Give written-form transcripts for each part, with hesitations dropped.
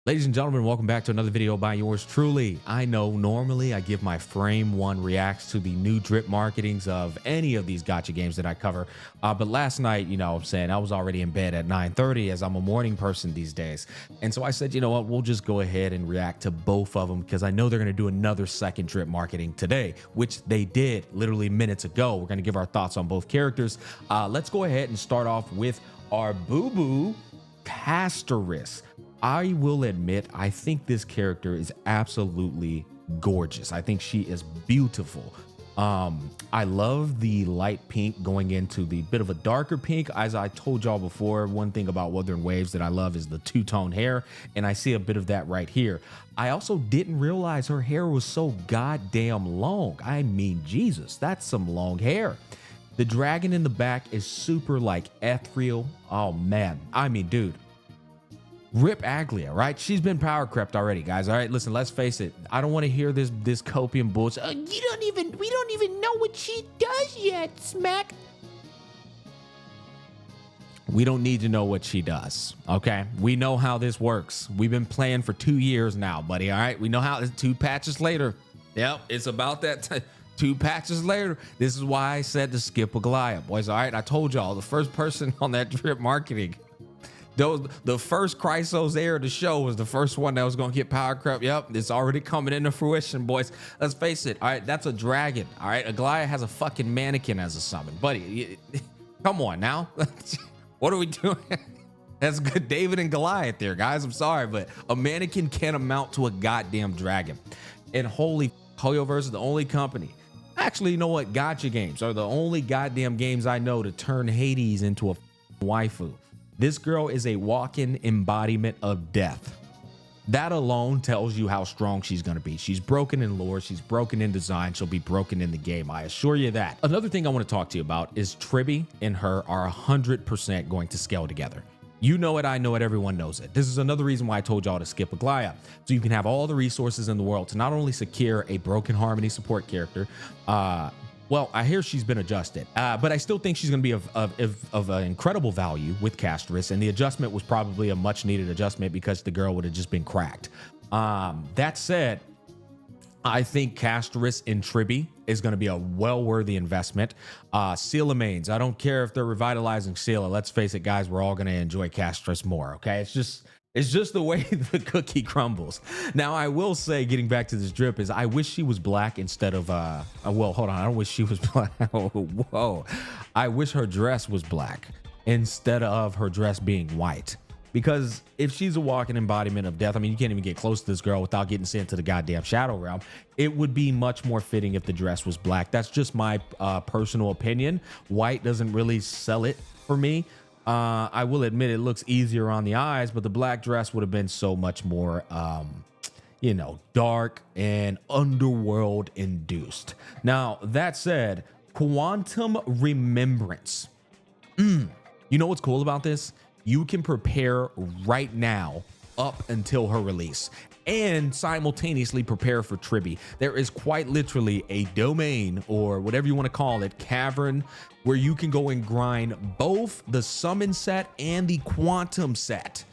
Ladies and gentlemen, welcome back to another video by yours truly. I know normally I give my frame one reacts to the new drip marketings of any of these gacha games that I cover. But last night, I'm saying I was already in bed at 9:30 as I'm a morning person these days. And so I said, you know what, we'll just go ahead and react to both of them because I know they're going to do another second drip marketing today, which they did literally minutes ago. We're going to give our thoughts on both characters. Let's go ahead and start off with our boo-boo Castorice. I will admit, I think this character is absolutely gorgeous. I think she is beautiful. I love the light pink going into the bit of a darker pink. As I told y'all before, one thing about Wuthering Waves that I love is the two-tone hair, and I see a bit of that right here. I also didn't realize her hair was so goddamn long. I mean, Jesus, that's some long hair. The dragon in the back is super like ethereal. Oh man, I mean, dude. Rip AGLAEA, right? She's been power crept already, guys. All right, listen, let's face it. I don't want to hear this copium bullshit. We don't even know what she does yet, Smack. We don't need to know what she does, okay? We know how this works. We've been playing for 2 years now, buddy, all right? We know how, 2 patches later. Yep, it's about that time. 2 patches later. This is why I said to skip AGLAEA, boys, all right? I told y'all, the first person on that drip marketing, the first Chrysos heir to show was the first one that was going to get power crept. Yep, it's already coming into fruition, boys. Let's face it. All right, that's a dragon. All right, AGLAEA has a fucking mannequin as a summon. Buddy, come on now. What are we doing? That's good David and Goliath there, guys. I'm sorry, but a mannequin can't amount to a goddamn dragon. And holy Hoyoverse is the only company. Actually, you know what? Gacha games are the only goddamn games I know to turn Hades into a waifu. This girl is a walking embodiment of death. That alone tells you how strong she's going to be. She's broken in lore. She's broken in design. She'll be broken in the game. I assure you that. Another thing I want to talk to you about is Tribby and her are 100% going to scale together. You know it. I know it. Everyone knows it. This is another reason why I told y'all to skip AGLAEA. So you can have all the resources in the world to not only secure a Broken Harmony support character, well, I hear she's been adjusted, but I still think she's going to be of an incredible value with Castorice, and the adjustment was probably a much-needed adjustment because the girl would have just been cracked. That said, I think Castorice in Tribby is going to be a well-worthy investment. Seela mains, I don't care if they're revitalizing Seela. Let's face it, guys, we're all going to enjoy Castorice more, okay? It's just the way the cookie crumbles. Now, I will say, getting back to this drip, is I wish she was black instead of, well, hold on. I don't wish she was black. Whoa. I wish her dress was black instead of her dress being white. Because if she's a walking embodiment of death, I mean, you can't even get close to this girl without getting sent to the goddamn Shadow Realm. It would be much more fitting if the dress was black. That's just my personal opinion. White doesn't really sell it for me. I will admit it looks easier on the eyes, but the black dress would have been so much more, dark and underworld induced. Now, that said, Quantum Remembrance. You know what's cool about this? You can prepare right now up until her release and simultaneously prepare for Tribby. There is quite literally a domain, or whatever you want to call it, cavern, where you can go and grind both the summon set and the quantum set.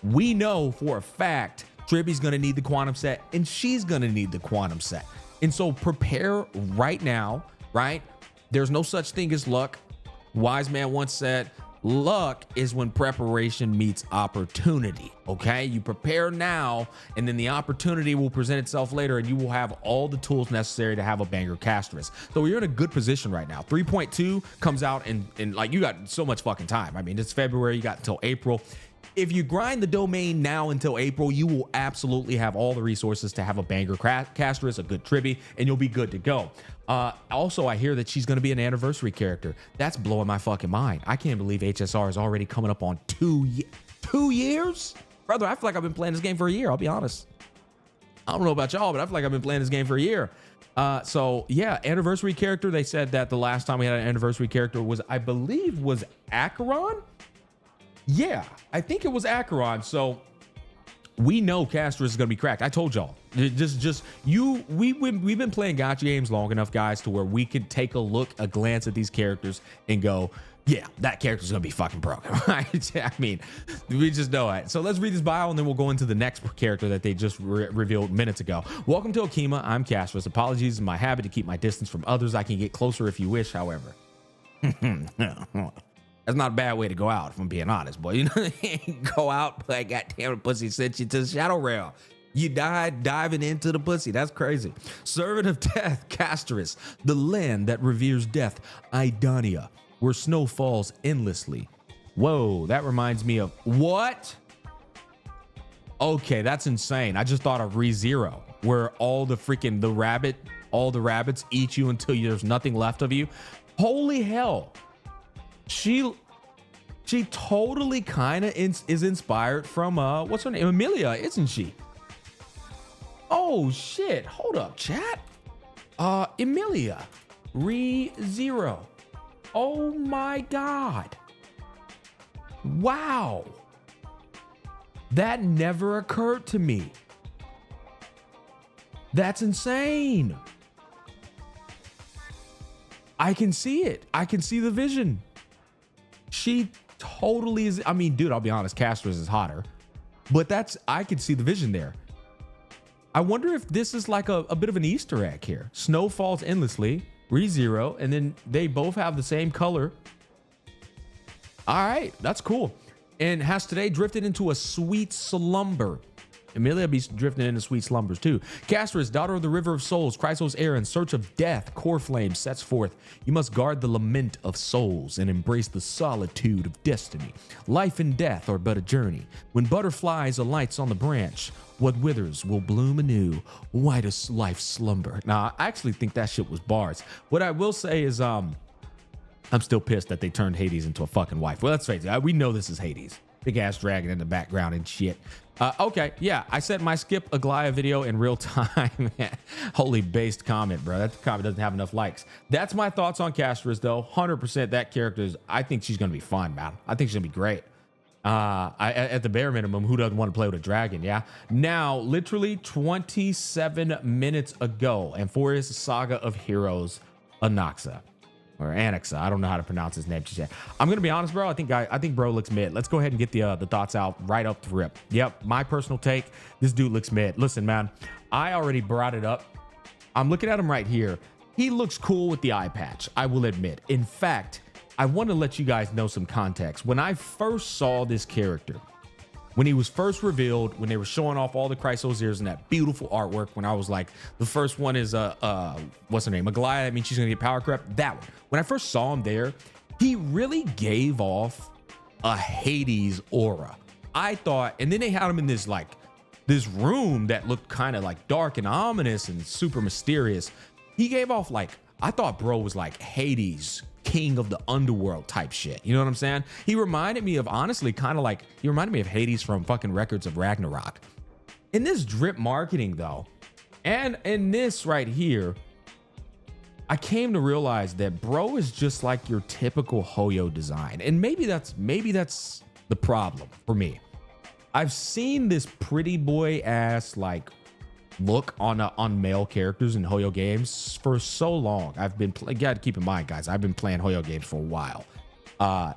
We know for a fact Tribby's going to need the quantum set and she's going to need the quantum set. And so prepare right now, right? There's no such thing as luck. Wise man once said, luck is when preparation meets opportunity, okay? You prepare now, and then the opportunity will present itself later, and you will have all the tools necessary to have a banger Castorice. So you're in a good position right now. 3.2 comes out, and like, you got so much fucking time. I mean, it's February, you got until April. If you grind the domain now until April, you will absolutely have all the resources to have a banger Castorice, a good Tribby, and you'll be good to go. Also, I hear that she's going to be an anniversary character. That's blowing my fucking mind. I can't believe HSR is already coming up on 2 years? Brother, I feel like I've been playing this game for a year, I'll be honest. I don't know about y'all, but I feel like I've been playing this game for a year. So yeah, anniversary character. They said that the last time we had an anniversary character was, I believe, was Acheron. Yeah, I think it was Acheron. So we know Castorice is gonna be cracked. I told y'all. We've been playing gacha games long enough, guys, to where we could take a glance at these characters and go, yeah, that character's gonna be fucking broken, right? I mean, we just know it. So let's read this bio and then we'll go into the next character that they just revealed minutes ago. Welcome to Okima. I'm Castorice. Apologies, it's my habit to keep my distance from others. I can get closer if you wish, however. That's not a bad way to go out, if I'm being honest, boy. You know, go out, like, goddamn, pussy sent you to the shadow realm. You died diving into the pussy. That's crazy. Servant of death, Castorice. The land that reveres death, Idania, where snow falls endlessly. Whoa, that reminds me of what? Okay, that's insane. I just thought of ReZero, where all the rabbits eat you until there's nothing left of you. Holy hell. She totally kind of is inspired from what's her name? Emilia, isn't she? Oh shit, hold up, chat. Emilia, ReZero. Oh my god. Wow. That never occurred to me. That's insane. I can see it. I can see the vision. She totally is. I mean, dude, I'll be honest, Castorice is hotter, but I could see the vision there. I wonder if this is like a bit of an Easter egg here. Snow falls endlessly, ReZero, and then they both have the same color. All right, that's cool. And has today drifted into a sweet slumber. Emilia be drifting into sweet slumbers too. Castorice, daughter of the river of souls, Chrysos heir in search of death, core flame sets forth. You must guard the lament of souls and embrace the solitude of destiny. Life and death are but a journey. When butterflies alights on the branch, what withers will bloom anew. Why does life slumber? Now, I actually think that shit was bars. What I will say is, I'm still pissed that they turned Hades into a fucking wife. Well, let's face it, we know this is Hades. Big ass dragon in the background and shit. Okay, yeah, I said my skip AGLAEA video in real time. Holy based comment, bro. That comment doesn't have enough likes. That's my thoughts on Castorice, though. 100% that character I think she's gonna be fun, man. I think she's gonna be great. At the bare minimum, who doesn't want to play with a dragon? Yeah. Now, literally 27 minutes ago, and for his Saga of Heroes, Anaxa. Or Anaxa. I don't know how to pronounce his name just yet. I'm gonna be honest, bro. I think bro looks mid. Let's go ahead and get the thoughts out right up the rip. Yep, my personal take. This dude looks mid. Listen, man, I already brought it up. I'm looking at him right here. He looks cool with the eye patch, I will admit. In fact, I want to let you guys know some context. When I first saw this character, when he was first revealed, when they were showing off all the Chrysos ears and that beautiful artwork, when I was like, the first one is what's her name? AGLAEA. I mean, she's gonna get power crept. That one. When I first saw him there, he really gave off a Hades aura. I thought, and then they had him in this room that looked kind of like dark and ominous and super mysterious. He gave off I thought bro was like Hades, king of the underworld type shit. You know what I'm saying? He reminded me of, honestly, he reminded me of Hades from fucking Records of Ragnarok. In this drip marketing though, and in this right here, I came to realize that bro is just like your typical Hoyo design. And maybe that's the problem for me. I've seen this pretty boy ass look on male characters in Hoyo games for so long. You gotta keep in mind, guys, I've been playing Hoyo games for a while.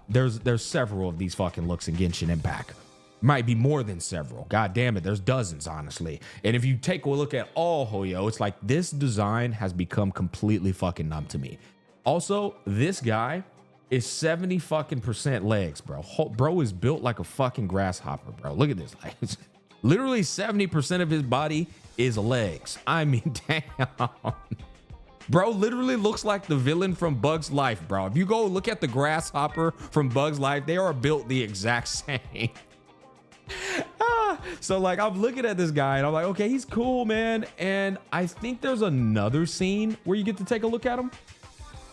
There's several of these fucking looks in Genshin Impact. Might be more than several. God damn it, there's dozens, honestly. And if you take a look at all Hoyo, it's like this design has become completely fucking numb to me. Also, this guy is 70 fucking percent legs, bro. Bro is built like a fucking grasshopper, bro. Look at this. Literally 70% of his body is legs. I mean, damn. Bro literally looks like the villain from Bug's Life, bro. If you go look at the grasshopper from Bug's Life, they are built the exact same. So I'm looking at this guy and I'm like, okay, he's cool, man. And I think there's another scene where you get to take a look at him.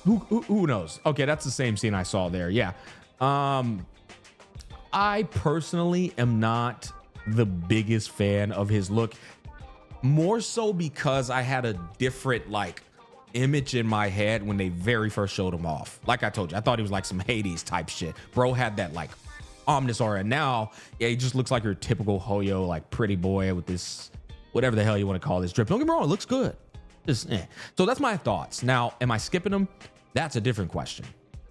Who knows? Okay, that's the same scene I saw there. Yeah. I personally am not the biggest fan of his look, more so because I had a different image in my head when they very first showed him off. Like I told you, I thought he was like some Hades type shit. Bro had that ominous aura. Now, yeah, he just looks like your typical Hoyo, pretty boy with this, whatever the hell you want to call this drip. Don't get me wrong, it looks good. So that's my thoughts. Now, am I skipping him? That's a different question.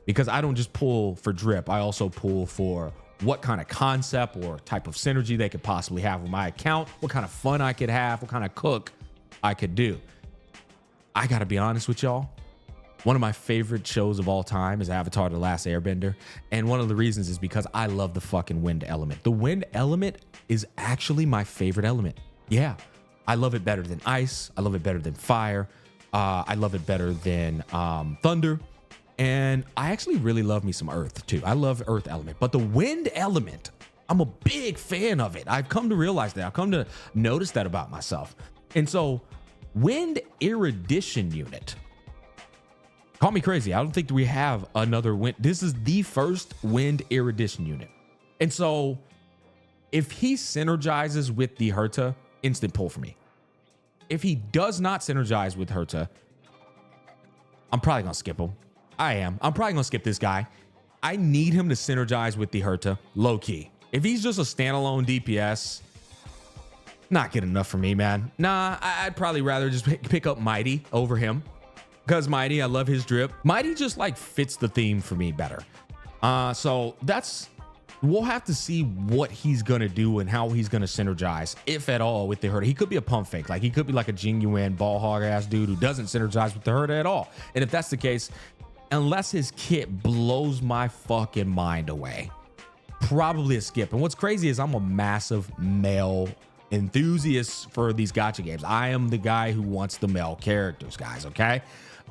because I don't just pull for drip. I also pull for what kind of concept or type of synergy they could possibly have with my account, what kind of fun I could have, what kind of cook I could do. I got to be honest with y'all. One of my favorite shows of all time is Avatar: The Last Airbender. And one of the reasons is because I love the fucking wind element. The wind element is actually my favorite element. Yeah. I love it better than ice. I love it better than fire. I love it better than thunder. And I actually really love me some earth too. I love earth element. But the wind element, I'm a big fan of it. I've come to realize that. I've come to notice that about myself. And so wind erudition unit. Call me crazy. I don't think we have another wind. This is the first wind erudition unit. And so if he synergizes with the Herta, instant pull for me. If he does not synergize with Herta, I'm probably going to skip him. I'm probably going to skip this guy. I need him to synergize with the Herta, low key. If he's just a standalone DPS, not good enough for me, man. Nah, I'd probably rather just pick up Mighty over him. Because Mighty, I love his drip. Mighty just like fits the theme for me better. So we'll have to see what he's going to do and how he's going to synergize, if at all, with the Herta. He could be a pump fake. Like he could be like a genuine ball hog ass dude who doesn't synergize with the Herta at all. And if that's the case, unless his kit blows my fucking mind away, probably a skip. And what's crazy is I'm a massive male enthusiast for these gacha games. I am the guy who wants the male characters, guys, okay?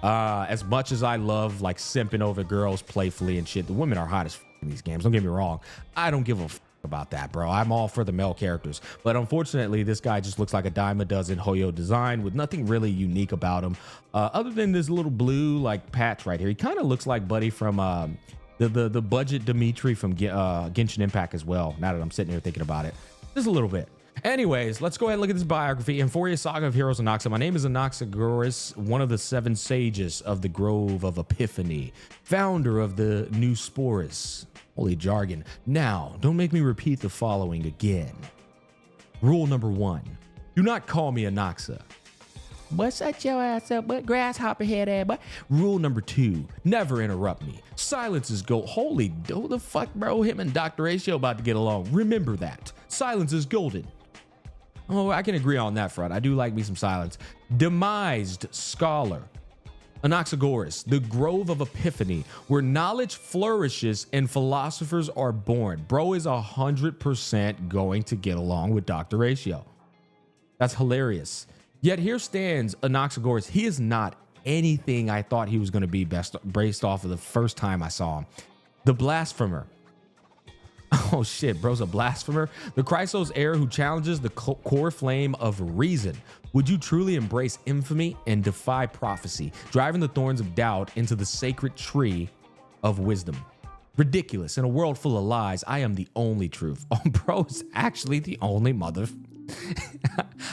As much as I love like simping over girls playfully and shit, the women are hot as in these games. Don't get me wrong. I don't give a about that, bro. I'm all for the male characters. But unfortunately, this guy just looks like a dime a dozen Hoyo design with nothing really unique about him. Other than this little blue like patch right here. He kind of looks like Buddy from the budget Dimitri from Genshin Impact as well, now that I'm sitting here thinking about it. Just a little bit. Anyways, let's go ahead and look at this biography. Euphoria Saga of Heroes Anaxa. My name is Anaxagoras, one of the 7 sages of the Grove of Epiphany, founder of the New Sporus. Holy jargon. Now, don't make me repeat the following again. Rule number 1, do not call me Anaxa. But shut your ass up, but grasshopper head ass, but. Rule number 2, never interrupt me. Silence is gold. Holy, what the fuck, bro? Him and Dr. Ratio about to get along. Remember that. Silence is golden. Oh, I can agree on that front. I do like me some silence. Demised scholar. Anaxagoras, the Grove of Epiphany, where knowledge flourishes and philosophers are born. Bro is 100% going to get along with Dr. Ratio. That's hilarious. Yet here stands Anaxagoras. He is not anything I thought he was going to be based off of the first time I saw him. The blasphemer. Oh shit, bro's a blasphemer. The Chrysos heir who challenges the core flame of reason. Would you truly embrace infamy and defy prophecy, driving the thorns of doubt into the sacred tree of wisdom? Ridiculous. In a world full of lies, I am the only truth. Oh, bro is actually the only mother.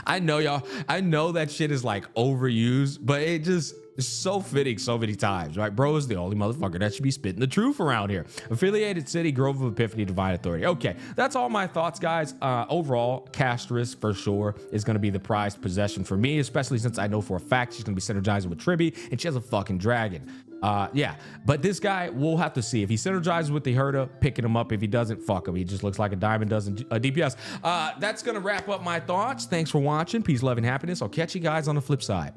I know, y'all. I know that shit is like overused, but it just is so fitting so many times, right? Bro is the only motherfucker that should be spitting the truth around here. Affiliated city, Grove of Epiphany, Divine Authority. Okay, that's all my thoughts, guys. Overall, Castorice for sure is going to be the prized possession for me, especially since I know for a fact she's going to be synergizing with Tribi, and she has a fucking dragon. Yeah, but this guy, we'll have to see. If he synergizes with the Herta, picking him up. If he doesn't, fuck him. He just looks like a diamond dozen DPS. That's going to wrap up my thoughts. Thanks for watching. Peace, love, and happiness. I'll catch you guys on the flip side.